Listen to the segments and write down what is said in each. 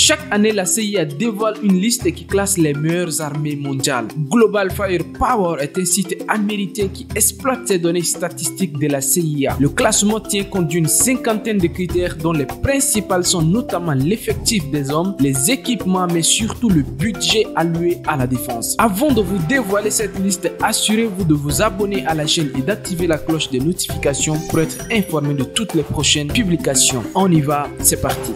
Chaque année, la CIA dévoile une liste qui classe les meilleures armées mondiales. Global Firepower est un site américain qui exploite ces données statistiques de la CIA. Le classement tient compte d'une cinquantaine de critères dont les principales sont notamment l'effectif des hommes, les équipements, mais surtout le budget alloué à la défense. Avant de vous dévoiler cette liste, assurez-vous de vous abonner à la chaîne et d'activer la cloche des notifications pour être informé de toutes les prochaines publications. On y va, c'est parti.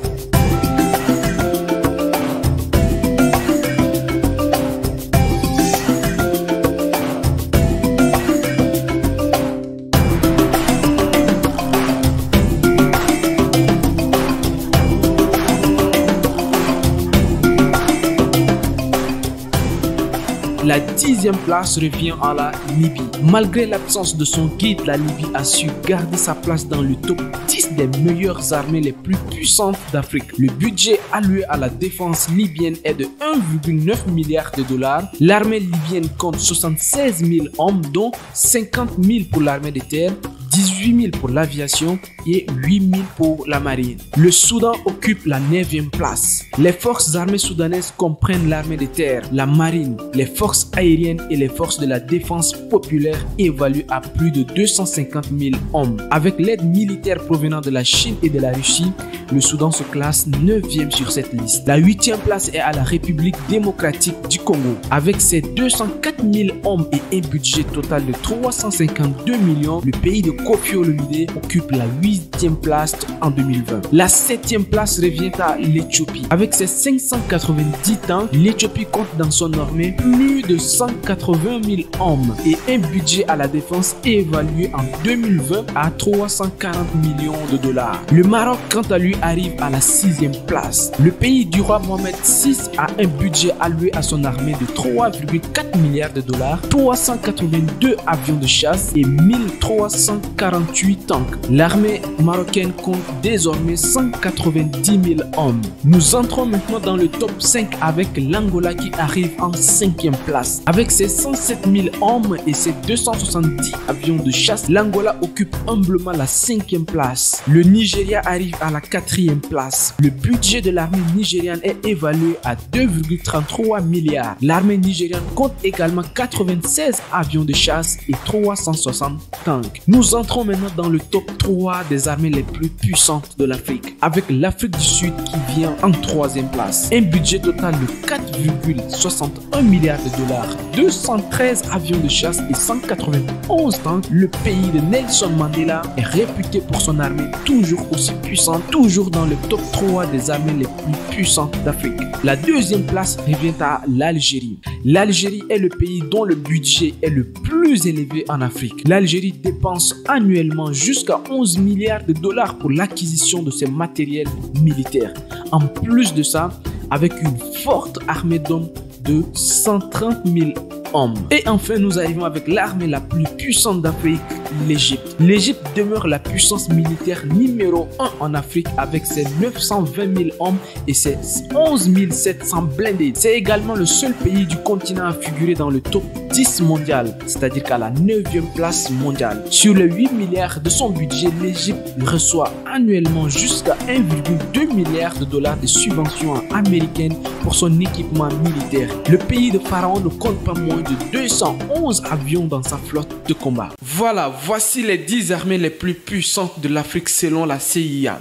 La 10e place revient à la Libye. Malgré l'absence de son guide, la Libye a su garder sa place dans le top 10 des meilleures armées les plus puissantes d'Afrique. Le budget alloué à la défense libyenne est de 1,9 milliard de dollars. L'armée libyenne compte 76 000 hommes, dont 50 000 pour l'armée de terre, 18 000 pour l'aviation et 8 000 pour la marine. Le Soudan occupe la 9e place. Les forces armées soudanaises comprennent l'armée de terre, la marine, les forces aériennes et les forces de la défense populaire évaluées à plus de 250 000 hommes. Avec l'aide militaire provenant de la Chine et de la Russie, le Soudan se classe 9e sur cette liste. La 8e place est à la République démocratique du Congo. Avec ses 204 000 hommes et un budget total de 352 millions, le pays de Kofi Olomide occupe la 8e place en 2020. La 7e place revient à l'Éthiopie. Avec ses 590 tanks, l'Éthiopie compte dans son armée plus de 180 000 hommes et un budget à la défense évalué en 2020 à 340 millions de dollars. Le Maroc, quant à lui, arrive à la 6e place. Le pays du roi Mohamed VI a un budget alloué à son armée de 3,4 milliards de dollars, 382 avions de chasse et 1348 tanks. L'armée marocaine compte désormais 190 000 hommes. Nous entrons maintenant dans le top 5 avec l'Angola qui arrive en 5e place. Avec ses 107 000 hommes et ses 270 avions de chasse, l'Angola occupe humblement la 5e place. Le Nigeria arrive à la 4e place. Le budget de l'armée nigériane est évalué à 2,33 milliards. L'armée nigériane compte également 96 avions de chasse et 360 tanks. Nous entrons maintenant dans le top 3 des armées les plus puissantes de l'Afrique, avec l'Afrique du Sud qui vient en 3e place. Un budget total de 4,61 milliards de dollars, 213 avions de chasse et 191 tanks. Le pays de Nelson Mandela est réputé pour son armée toujours aussi puissante, toujours dans le top 3 des armées les plus puissantes d'Afrique. La 2e place revient à l'Algérie. L'Algérie est le pays dont le budget est le plus élevé en Afrique. L'Algérie dépense annuellement jusqu'à 11 milliards de dollars pour l'acquisition de ses matériels militaires. En plus de ça, avec une forte armée d'hommes de 130 000 hommes. Et enfin, nous arrivons avec l'armée la plus puissante d'Afrique, l'Égypte. L'Égypte demeure la puissance militaire numéro 1 en Afrique avec ses 920 000 hommes et ses 11 700 blindés. C'est également le seul pays du continent à figurer dans le top 10 mondial, c'est-à-dire qu'à la 9e place mondiale. Sur les 8 milliards de son budget, l'Égypte reçoit annuellement jusqu'à 1,2 milliard de dollars de subventions américaines pour son équipement militaire. Le pays de Pharaon ne compte pas moins de 211 avions dans sa flotte de combat. Voilà, voici les 10 armées les plus puissantes de l'Afrique selon la CIA.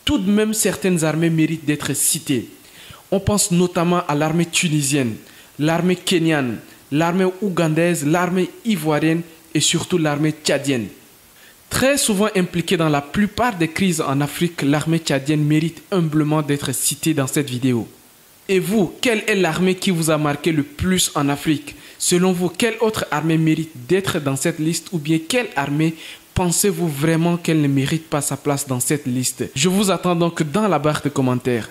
Tout de même, certaines armées méritent d'être citées. On pense notamment à l'armée tunisienne, l'armée kenyane, l'armée ougandaise, l'armée ivoirienne et surtout l'armée tchadienne. Très souvent impliquée dans la plupart des crises en Afrique, l'armée tchadienne mérite humblement d'être citée dans cette vidéo. Et vous, quelle est l'armée qui vous a marqué le plus en Afrique? Selon vous, quelle autre armée mérite d'être dans cette liste ou bien quelle armée pensez-vous vraiment qu'elle ne mérite pas sa place dans cette liste? Je vous attends donc dans la barre de commentaires.